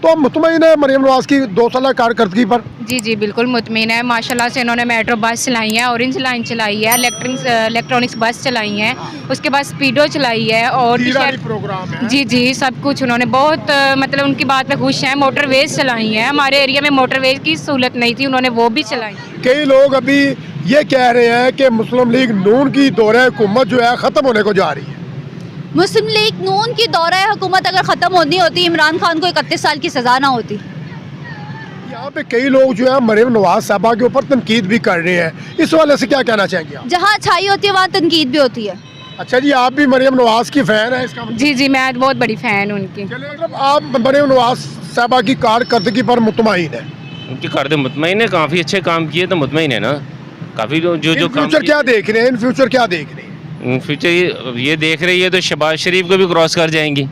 तो मुतमईन है मरीम नवाज की 2 साल कारकर्दगी पर? जी जी बिल्कुल मुतमिन है। माशाल्लाह से इन्होंने मेट्रो बस चलाई है, ऑरेंज लाइन चलाई है, इलेक्ट्रॉनिक्स बस चलाई है, उसके बाद स्पीडो चलाई है और प्रोग्राम है। जी जी सब कुछ उन्होंने बहुत मतलब उनकी बात पे खुश हैं। मोटरवेज चलाई हैं, हमारे एरिया में मोटरवेज की सहूलत नहीं थी, उन्होंने वो भी चलाई। कई लोग अभी ये कह रहे हैं कि मुस्लिम लीग नून की दौरे हुकूमत जो है ख़त्म होने को जा रही है। मुस्लिम लीग नून की दौरा हुकूमत अगर ख़त्म होनी होती, इमरान खान को 31 साल की सज़ा ना होती। यहाँ पे कई लोग जो है मरीम नवाज साहबा के ऊपर तनकीद भी कर रहे हैं, इस वाले से क्या कहना चाहेंगे आप? जहाँ अच्छाई होती है वहाँ तनकीद भी होती है। अच्छा जी, आप भी मरीम नवाज की फ़ैन है इसका मतलब? जी जी मैं बहुत बड़ी फ़ैन हूँ उनकी। चलिए, मतलब आप मरीम नवाज साहबा की कारकर्दगी पर मुतमईन है? उनकी कारद मुतमईन है, काफ़ी अच्छे काम किए तो मुतमईन है ना। काफ़ी जो फ्यूचर क्या देख रहे हैं? इन फ्यूचर क्या देख रहे हैं? फ्यूचर ये देख रही है तो शहबाज शरीफ को भी क्रॉस कर जाएंगी,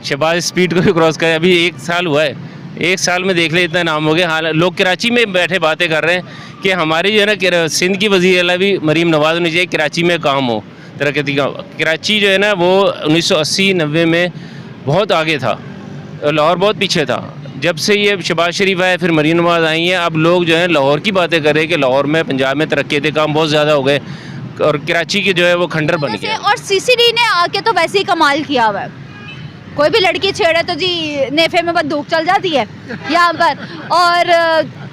शहबाज स्पीड को भी क्रॉस कर। अभी 1 साल हुआ है, 1 साल में देख ले इतना नाम हो गया। हाल लोग कराची में बैठे बातें कर रहे हैं कि हमारी जो है ना सिंध की वज़ीर आला भी मरीम नवाज होनी चाहिए, कराची में काम हो तरक्की का। कराची जो है ना वो 1980-90 में बहुत आगे था, लाहौर बहुत पीछे था। जब से ये शहबाज शरीफ आए फिर मरीम नवाज आई हैं, अब लोग जो है लाहौर की बातें कर रहे हैं कि लाहौर में पंजाब में तरक्की के काम बहुत ज़्यादा हो गए और कराची के जो है वो खंडर बन गया। और सीसीडी ने आके तो वैसे ही कमाल किया हुआ है। कोई भी लड़की छेड़े तो जी नेफे में बंदूक चल जाती है यहाँ पर, और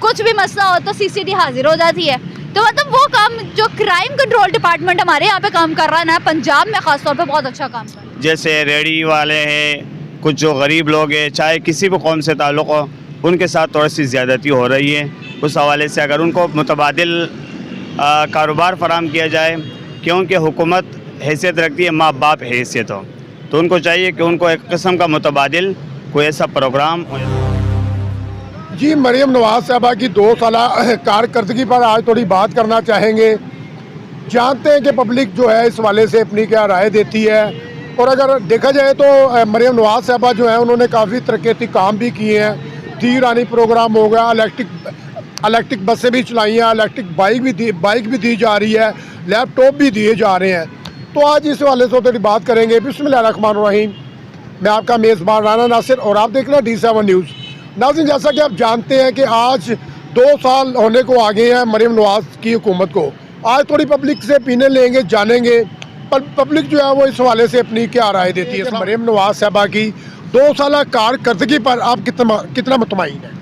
कुछ भी मसला हो तो सीसीडी हाजिर हो जाती है। तो मतलब वो काम जो क्राइम कंट्रोल डिपार्टमेंट हमारे यहाँ पे काम कर रहा है ना, पंजाब में खासतौर पे बहुत अच्छा काम कर रहा है। जैसे रेडी वाले हैं, कुछ जो गरीब लोग हैं, चाहे किसी भी कौम से ताल्लुक़ हो, उनके साथ थोड़ी सी ज़्यादती हो रही है। उस हवाले से अगर उनको मुतबादिल कारोबार फराम किया जाए, क्योंकि हुकूमत हैसियत रखती है माँ बाप हैसियत हो, तो उनको चाहिए कि उनको एक किस्म का मुतबादिल कोई ऐसा प्रोग्राम हो। जी, मरीम नवाज साहबा की 2 साल कारकर्दगी पर आज थोड़ी बात करना चाहेंगे। जानते हैं कि पब्लिक जो है इस वाले से अपनी क्या राय देती है, और अगर देखा जाए तो मरीम नवाज साहबा जो है उन्होंने काफ़ी तरक्की काम भी किए हैं। दी रानी प्रोग्राम हो गया, इलेक्ट्रिक बसें भी चलाई हैं, इलेक्ट्रिक बाइक भी दी जा रही है, लैपटॉप भी दिए जा रहे हैं। तो आज इस वाले से थोड़ी बात करेंगे। बिस्मिल्लाहिर्रहमानिर्रहीम। मैं आपका मेज़बान राना नासिर और आप देख रहे हैं D7 न्यूज़। नाज़रीन, जैसा कि आप जानते हैं कि आज 2 साल होने को आ गए हैं मरीम नवाज की हुकूमत को। आज थोड़ी पब्लिक से ओपिनियन लेंगे, जानेंगे पर पब्लिक जो है वो इस हवाले से अपनी क्या राय देती है। मरीम नवाज साहबा की 2 साल कारकर्दगी पर आप कितना मुतमईन है?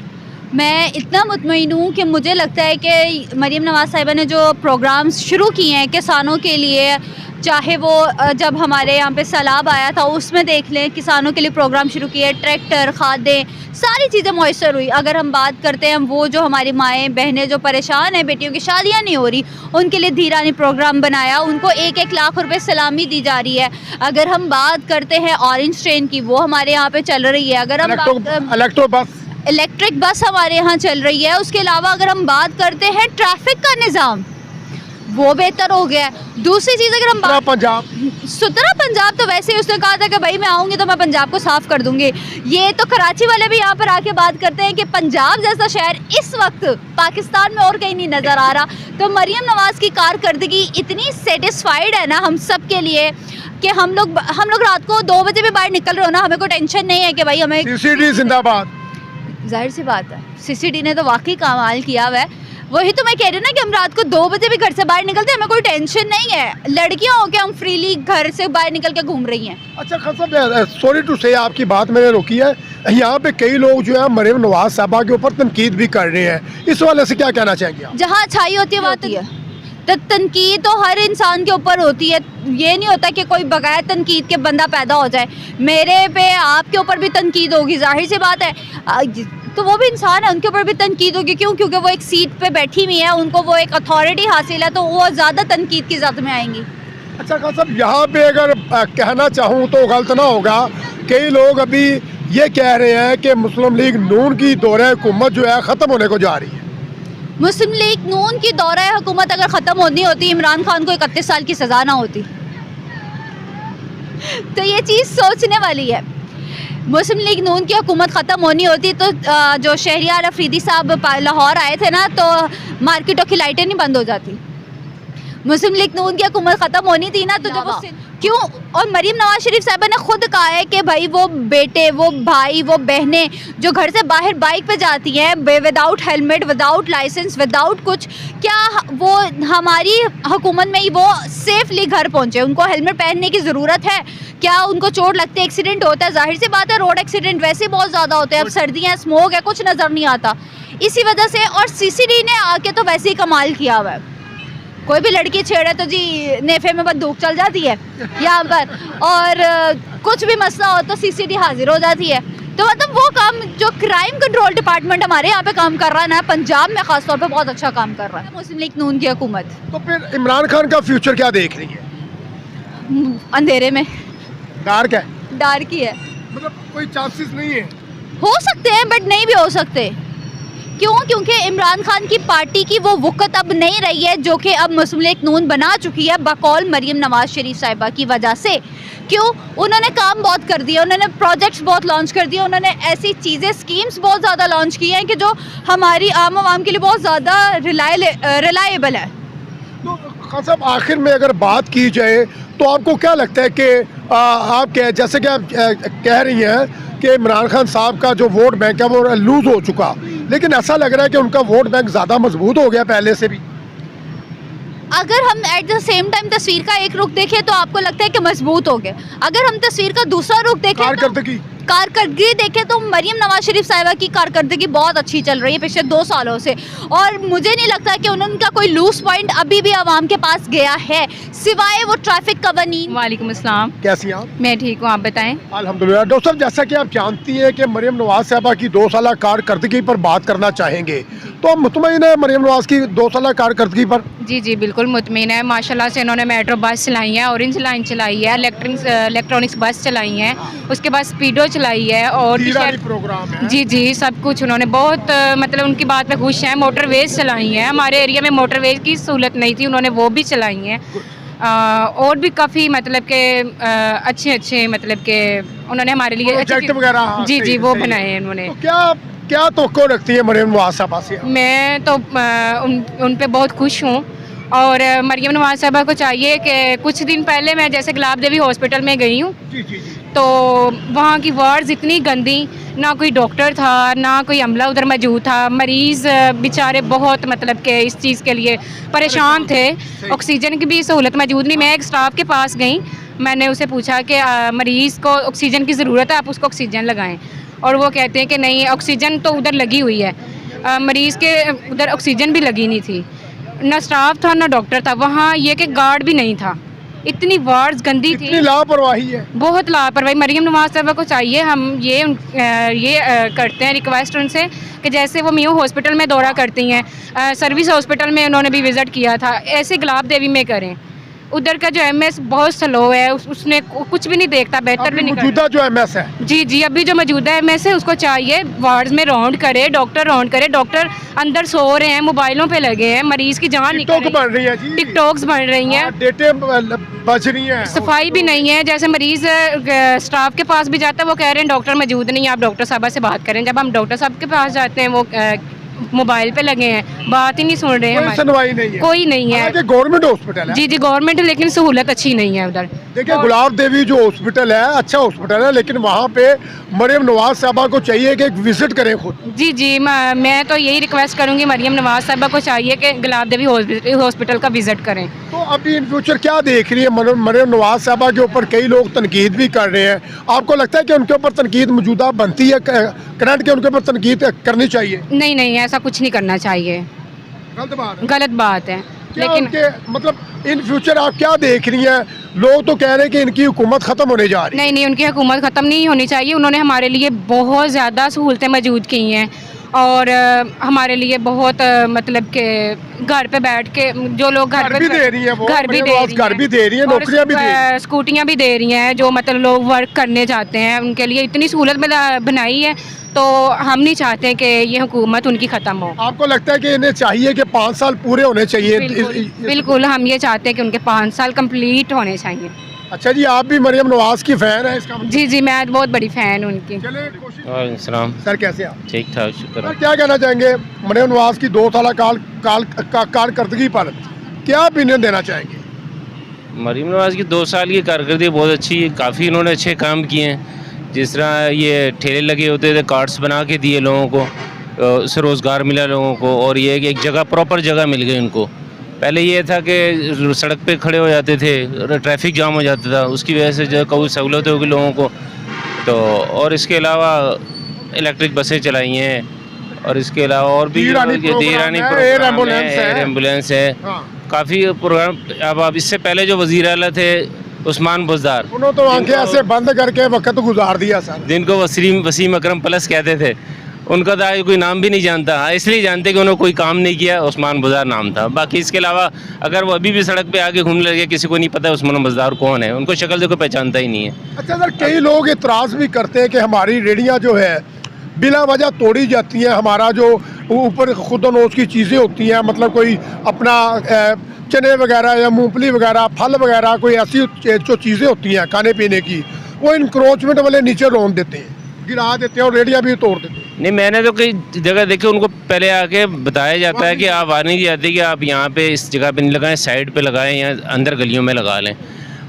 मैं इतना मुतमईन हूँ कि मुझे लगता है कि मरीम नवाज साहिबा ने जो प्रोग्राम्स शुरू किए हैं किसानों के लिए, चाहे वो जब हमारे यहाँ पे सैलाब आया था उसमें देख लें, किसानों के लिए प्रोग्राम शुरू किए, ट्रैक्टर, खादें, सारी चीज़ें मैसर हुई। अगर हम बात करते हैं वो जो हमारी माएँ बहनें जो परेशान हैं, बेटियों की शादियाँ नहीं हो रही, उनके लिए धीरानी प्रोग्राम बनाया, उनको 1-1 लाख रुपए सलामी दी जा रही है। अगर हम बात करते हैं ऑरेंज ट्रेन की, वो हमारे यहाँ पे चल रही है। अगर हम इलेक्ट्रिक बस हमारे यहाँ चल रही है। उसके अलावा अगर हम बात करते हैं ट्रैफिक का निज़ाम, वो बेहतर हो गया है। दूसरी चीज़ अगर हम सुतरा पंजाब तो वैसे ही उसने कहा था कि भाई मैं आऊँगी तो मैं पंजाब को साफ़ कर दूँगी। ये तो कराची वाले भी यहाँ पर आके बात करते हैं कि पंजाब जैसा शहर इस वक्त पाकिस्तान में और कहीं नहीं नज़र आ रहा। तो मरीम नवाज़ की कारकर्दगी इतनी सेटिस्फाइड है ना हम सब के लिए कि हम लोग रात को 2 बजे भी बाहर निकल रहे हो ना, हमें कोई टेंशन नहीं है कि भाई हमें सीसीडी जिंदाबाद। जाहिर सी बात है, सीसीडी ने तो वाकई कमाल किया हुआ है। वही तो मैं कह रही हूँ ना कि हम रात को 2 बजे भी घर से बाहर निकलते हैं, हमें कोई टेंशन नहीं है। लड़कियां हो के हम फ्रीली घर से बाहर निकल के घूम रही हैं। अच्छा खासा, सॉरी टू से आपकी बात मैंने रोकी है। यहाँ पे कई लोग जो है मरीम नवाज साहबा के ऊपर तनकीद भी कर रहे हैं, इस वाले से क्या कहना चाहेंगे आप? जहाँ अच्छाई होती है वहाँ तो तनकीद तो हर इंसान के ऊपर होती है। ये नहीं होता कि कोई बगैर तनकीद के बंदा पैदा हो जाए। मेरे पे आपके ऊपर भी तनकीद होगी, जाहिर सी बात है। तो वो भी इंसान है, उनके ऊपर भी तनकीद होगी। क्यों? क्योंकि वो एक सीट पे बैठी हुई है, उनको वो एक अथॉरिटी हासिल है, तो वो ज़्यादा तनकीद की ज़द में आएंगी। अच्छा खान साहब, यहाँ पे अगर कहना चाहूँ तो गलत ना होगा, कई लोग अभी ये कह रहे हैं कि मुस्लिम लीग नून की दौरे हुकूमत जो है ख़त्म होने को जा रही है। मुस्लिम लीग नून की दौरा हुकूमत अगर ख़त्म होनी होती, इमरान खान को 31 साल की सज़ा ना होती। तो ये चीज़ सोचने वाली है। मुस्लिम लीग नून की हुकूमत ख़त्म होनी होती तो जो शहरियार अफरीदी साहब लाहौर आए थे ना, तो मार्केटों की लाइटें नहीं बंद हो जाती। मुस्लिम लीग नून की हुकूमत ख़त्म होनी थी ना, तो जब उससे क्यों, और मरीम नवाज शरीफ साहिबा ने खुद कहा है कि भाई वो बेटे, वो भाई, वो बहनें जो घर से बाहर बाइक पे जाती हैं without helmet, without license, without कुछ, क्या वो हमारी हुकूमत में ही वो सेफली घर पहुंचे? उनको हेलमेट पहनने की ज़रूरत है क्या? उनको चोट लगती है, एक्सीडेंट होता है, जाहिर सी बात है रोड एक्सीडेंट वैसे ही बहुत ज़्यादा होते हैं, अब सर्दियाँ हैं, स्मोक है, कुछ नज़र नहीं आता इसी वजह से। और सीसीडी ने आके तो वैसे ही कमाल किया हुआ है, कोई भी लड़की छेड़े तो जी नेफे में बंदूक चल जाती है यहाँ पर, और कुछ भी मसला हो तो सीसीडी हाजिर हो जाती है। तो मतलब वो काम जो क्राइम कंट्रोल डिपार्टमेंट हमारे यहाँ पे काम कर रहा है ना, पंजाब में खासतौर पे बहुत अच्छा काम कर रहा है मुस्लिम लीग नून की हुकूमत। तो फिर इमरान खान का फ्यूचर क्या देख रही है? अंधेरे में, डार्क है, डार्क ही है। मतलब कोई चांसेस नहीं है? हो सकते हैं बट नहीं भी हो सकते। क्यों? क्योंकि इमरान खान की पार्टी की वो वक़्त अब नहीं रही है जो कि अब मुस्लिम लीग नून बना चुकी है बकौल मरीम नवाज शरीफ साहिबा की वजह से। क्यों? उन्होंने काम बहुत कर दिया, उन्होंने प्रोजेक्ट्स बहुत लॉन्च कर दिए, उन्होंने ऐसी चीज़ें, स्कीम्स बहुत ज़्यादा लॉन्च की हैं कि जो हमारी आम आवाम के लिए बहुत ज़्यादा रिलायबल है। तो खान साहब, आखिर में अगर बात की जाए तो आपको क्या लगता है कि आप जैसे कि आप कह रही हैं कि इमरान खान साहब का जो वोट बैंक है वो लूज़ हो चुका, लेकिन ऐसा लग रहा है कि उनका वोट बैंक ज़्यादा मजबूत हो गया पहले से भी। अगर हम एट द सेम टाइम तस्वीर का एक रुख देखें तो आपको लगता है कि मजबूत हो गए, अगर हम तस्वीर का दूसरा रुख देखें, कारकर्दगी देखें तो मरीम नवाज शरीफ साहिबा की कारकर्दगी बहुत अच्छी चल रही है पिछले 2 सालों से, और मुझे नहीं लगता कि उनका कोई लूज पॉइंट अभी भी आवाम के पास गया है, सिवाय वो ट्रैफिक कवानीन। वालेकुम अस्सलाम। कैसी आप? मैं ठीक हूँ, आप बताएं। अल्हम्दुलिल्लाह। डॉक्टर साहब, जैसा कि आप जानती हैं कि मरीम नवाज साहबा की 2 साल कारकर्दगी पर बात करना चाहेंगे, तो आप मुतमईन है मरीम नवाज की 2 साल कारकर्दगी पर? जी जी बिल्कुल मुतमईन है। माशाल्लाह से इन्होंने मेट्रो बस चलाई है, ऑरेंज लाइन चलाई है, इलेक्ट्रॉनिक्स बस चलाई है, उसके बाद स्पीडो चलाई है, और प्रोग्राम है। जी जी सब कुछ उन्होंने बहुत मतलब उनकी बात पे खुश हैं। मोटरवेज चलाई हैं, हमारे एरिया में मोटरवेज की सहूलत नहीं थी, उन्होंने वो भी चलाई हैं, और भी काफ़ी मतलब के अच्छे मतलब के उन्होंने हमारे लिए प्रोजेक्ट वगैरह। जी जी वो बनाए हैं उन्होंने। तो क्या तवक्को रखती है मरीम नवाज साहबा से? मैं तो उन पे बहुत खुश हूँ, और मरीम नवाज साहबा को चाहिए कि कुछ दिन पहले मैं जैसे गुलाब देवी हॉस्पिटल में गई हूँ, तो वहाँ की वार्ड्स इतनी गंदी, ना कोई डॉक्टर था, ना कोई अमला उधर मौजूद था, मरीज़ बेचारे बहुत मतलब के इस चीज़ के लिए परेशान थे, ऑक्सीजन की भी सहूलत मौजूद नहीं। मैं एक स्टाफ के पास गई, मैंने उसे पूछा कि मरीज़ को ऑक्सीजन की ज़रूरत है, आप उसको ऑक्सीजन लगाएं, और वो कहते हैं कि नहीं ऑक्सीजन तो उधर लगी हुई है। मरीज़ के उधर ऑक्सीजन भी लगी नहीं थी, ना स्टाफ था ना डॉक्टर था, वहाँ ये कि गार्ड भी नहीं था, इतनी वार्ड्स गंदी थी, इतनी लापरवाही है, बहुत लापरवाही। मरीम नवाज साहबा को चाहिए, हम ये करते हैं रिक्वेस्ट उनसे कि जैसे वो मियो हॉस्पिटल में दौरा करती हैं, सर्विस हॉस्पिटल में उन्होंने भी विज़िट किया था, ऐसे गुलाब देवी में करें। उधर का जो एमएस बहुत स्लो है, उसने कुछ भी नहीं देखता, बेहतर भी नहीं मौजूदा जो एमएस है। जी जी अभी जो मौजूदा एमएस है उसको चाहिए वार्ड्स में राउंड करे, डॉक्टर राउंड करे, डॉक्टर अंदर सो रहे हैं, मोबाइलों पे लगे हैं, मरीज की जान टिकटॉक बन रही है जी, टिकटॉक्स बन रही हैं, डेटे बच रही हैं, सफाई भी नहीं है। जैसे मरीज स्टाफ के पास भी जाता है, वो कह रहे हैं डॉक्टर मौजूद नहीं है, आप डॉक्टर साहबा से बात करें। जब हम डॉक्टर साहब के पास जाते हैं वो मोबाइल पे लगे हैं, बात ही नहीं सुन रहे हैं, कोई सुनवाई नहीं है, कोई नहीं है। गवर्नमेंट हॉस्पिटल है, जी जी गवर्नमेंट, लेकिन सहूलत अच्छी नहीं है उधर। देखिए गुलाब देवी जो हॉस्पिटल है अच्छा हॉस्पिटल है, लेकिन वहाँ पे मरीम नवाज साहबा को चाहिए कि एक विजिट करें खुद। जी जी मैं तो यही रिक्वेस्ट करूँगी, मरीम नवाज साहबा को चाहिए कि गुलाब देवी हॉस्पिटल का विजिट करें। तो अभी इन फ्यूचर क्या देख रही है मरीम नवाज साहबा के ऊपर? कई लोग तनकीद भी कर रहे हैं, आपको लगता है कि उनके ऊपर तनकीद मौजूदा बनती है, करंट के उनके ऊपर तनकीद करनी चाहिए? नहीं ऐसा कुछ नहीं करना चाहिए, गलत बात है। लेकिन मतलब इन फ्यूचर आप क्या देख रही हैं? लोग तो कह रहे हैं कि इनकी हुकूमत ख़त्म होने जा रही है। नहीं उनकी हुकूमत ख़त्म नहीं होनी चाहिए, उन्होंने हमारे लिए बहुत ज़्यादा सहूलतें मौजूद की हैं, और हमारे लिए बहुत मतलब के घर पे बैठ के जो लोग घर भी दे रही है, घर भी दे रही है, नौकरियां भी दे रही हैं, स्कूटियाँ भी दे रही हैं, जो मतलब लोग वर्क करने जाते हैं उनके लिए इतनी सहूलत बनाई है, तो हम नहीं चाहते कि ये हुकूमत उनकी ख़त्म हो। आपको लगता है कि इन्हें चाहिए कि 5 साल पूरे होने चाहिए? बिल्कुल हम ये चाहते हैं कि उनके 5 साल कंप्लीट होने चाहिए। अच्छा जी, आप भी मरीम नवाज की फ़ैन है इसका? जी मैं बहुत बड़ी फ़ैन हूँ उनकी। वालेकुम सर, कैसे आप? ठीक ठाक, शुक्र। क्या कहना चाहेंगे मरीम नवाज की 2 साल कारकर्दगी पर? क्या ओपिनियन देना चाहेंगे? मरीम नवाज़ की 2 साल की कारकर्दगी बहुत अच्छी है, काफ़ी इन्होंने अच्छे काम किए हैं। जिस तरह ये ठेले लगे होते थे, कार्ड्स बना के दिए लोगों को, उससे रोज़गार मिला लोगों को, और ये कि एक जगह प्रॉपर जगह मिल गई उनको। पहले ये था कि सड़क पे खड़े हो जाते थे, ट्रैफिक जाम हो जाता था, उसकी वजह से जो कोई सहूलत होगी लोगों को। तो और इसके अलावा इलेक्ट्रिक बसें चलाई हैं, और इसके अलावा और भी दी-रानी एयर एम्बुलेंस है, काफ़ी प्रोग्राम। अब इससे पहले जो वज़ीर आला थे उस्मान बुज़दार, उन्होंने तो आंखें ऐसे बंद करके वक्त गुजार दिया सर, जिनको वसीम अकरम प्लस कहते थे, उनका तो आज कोई नाम भी नहीं जानता। इसलिए जानते कि उन्होंने कोई काम नहीं किया, उस्मान बुज़दार नाम था। बाकी इसके अलावा अगर वो अभी भी सड़क पे आके घूमने लगे, किसी को नहीं पता उस्मान बुज़दार कौन है, उनको शक्ल से कोई पहचानता ही नहीं है। अच्छा सर, कई लोग इतराज़ भी करते हैं कि हमारी रेडियाँ जो है बिला वजह तोड़ी जाती हैं, हमारा जो ऊपर खुदनोश की चीज़ें होती हैं, मतलब कोई अपना चने वगैरह या मूंगफली वगैरह, फल वगैरह, कोई ऐसी जो चीज़ें होती हैं खाने पीने की, वो इंक्रोचमेंट वाले नीचे रोन देते हैं, गिरा देते हैं और रेडियाँ भी तोड़ देते हैं। नहीं, मैंने तो कई जगह देखे, उनको पहले आके बताया जाता है कि आप वार्निंग दी जाती है कि आप यहाँ पे इस जगह पे नहीं लगाएं, साइड पे लगाएं या अंदर गलियों में लगा लें।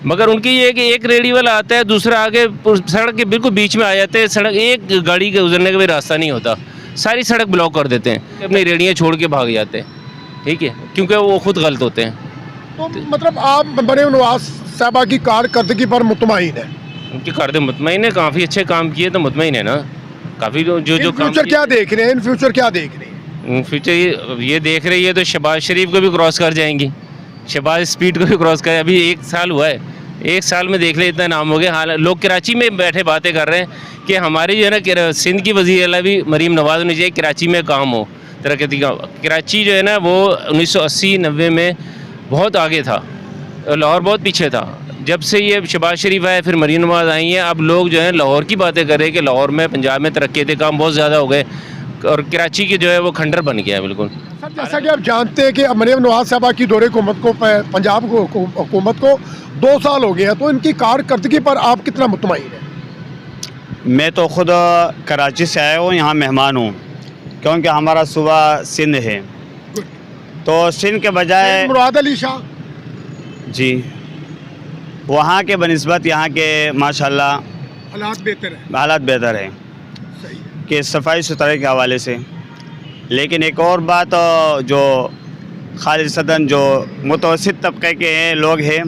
मगर उनकी ये है कि एक रेडी वाला आता है, दूसरा आगे सड़क के बिल्कुल बीच में आ जाते हैं, सड़क एक गाड़ी के गुजरने का भी रास्ता नहीं होता, सारी सड़क ब्लॉक कर देते हैं, अपनी रेडियाँ छोड़ के भाग जाते हैं। ठीक है, क्योंकि वो खुद गलत होते हैं। तो मतलब आप मरीम नवाज़ साहबा की कारकर्दगी पर मुतमईन है? उनकी कारकर्दगी मुतमईन है, काफ़ी अच्छे काम किए तो मुतमईन है ना। काफ़ी जो फ्यूचर क्या देख रहे हैं? इन फ्यूचर क्या देख रहे हैं? फ्यूचर ये देख रही है तो शहबाज शरीफ को भी क्रॉस कर जाएंगी, शहबाज स्पीड को भी क्रॉस कर। अभी 1 साल हुआ है, 1 साल में देख ले इतना नाम हो गया। हाल लोग कराची में बैठे बातें कर रहे हैं कि हमारी जो है ना सिंध की वज़ीर आला भी मरीम नवाज़ होनी चाहिए, कराची में काम हो, तरक्की का। कराची जो है ना वो 1980-90 में बहुत आगे था, लाहौर बहुत पीछे था। जब से ये शहबाज शरीफ आए, फिर मरीम नवाज़ आई हैं, अब लोग जो है लाहौर की बातें कर रहे हैं कि लाहौर में, पंजाब में तरक्की थे, काम बहुत ज़्यादा हो गए, और कराची की जो है वो खंडर बन गया है बिल्कुल। सर, जैसा कि आप जानते हैं कि मरीम नवाज़ साहबा की दौरे हुकूमत को, पंजाब हुकूमत को 2 साल हो गए हैं, तो इनकी कारकर्दगी पर आप कितना मुतमईन हैं? मैं तो ख़ुद कराची से आया हूँ, यहाँ मेहमान हूँ, क्योंकि हमारा सूबा सिंध है, तो सिंध के बजाय मुराद अली शाह जी, वहाँ के बनिस्बत यहाँ के माशाल्लाह हालात बेहतर है, हालात बेहतर है सही है कि सफाई सुथराई के हवाले से। लेकिन एक और बात, जो खालिसतन जो मुतवस्सित तबके के लोग हैं,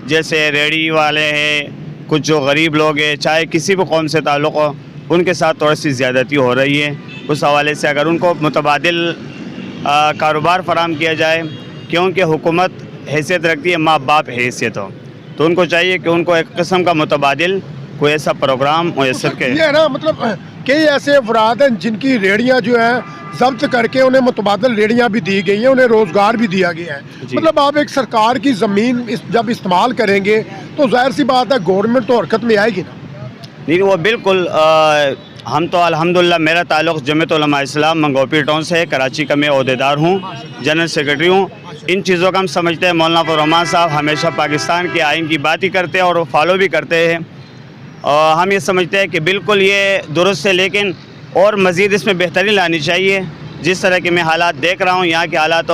जैसे रेडी वाले हैं, कुछ जो गरीब लोग हैं, चाहे किसी भी कौम से ताल्लुक़ हो, उनके साथ थोड़ी सी ज़्यादती हो रही है। उस हवाले से अगर उनको मुतबादिल कारोबार फराम किया जाए, क्योंकि हुकूमत हैसियत रखती है माँ बाप हैसियत हो, तो उनको चाहिए कि उनको एक किस्म का मुतबादिल कोई ऐसा प्रोग्राम मैसर के। ये है ना, मतलब कई ऐसे अफराद हैं जिनकी रेडियाँ जो हैं जब्त करके उन्हें मुतबादल रेडियाँ भी दी गई हैं, उन्हें रोज़गार भी दिया गया है। मतलब आप एक सरकार की ज़मीन जब इस्तेमाल करेंगे तो जाहिर सी बात है गवर्नमेंट तो हरकत में आएगी ना। नहीं, वो बिल्कुल। हम तो अल्हम्दुलिल्लाह, मेरा ताल्लुक़ जमीयत उलमा इस्लाम मंगोपी टाउन से है, कराची का मैं ओहदेदार हूँ, जनरल सेक्रेटरी हूँ। इन चीज़ों का हम समझते हैं, मौलाना फरमान साहब हमेशा पाकिस्तान के आइन की बात ही करते हैं और फॉलो भी करते हैं, और हम ये समझते हैं कि बिल्कुल ये दुरुस्त है, लेकिन और मज़ीद इसमें बेहतरी लानी चाहिए। जिस तरह के मैं हालात देख रहा हूँ यहाँ के हालात,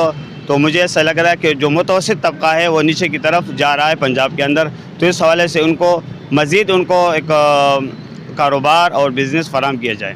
तो मुझे ऐसा लग रहा है कि जो मुतवस्सित तबका है वो नीचे की तरफ जा रहा है पंजाब के अंदर, तो इस हवाले से उनको मज़ीद उनको एक कारोबार और बिज़नेस फराहम किया जाए।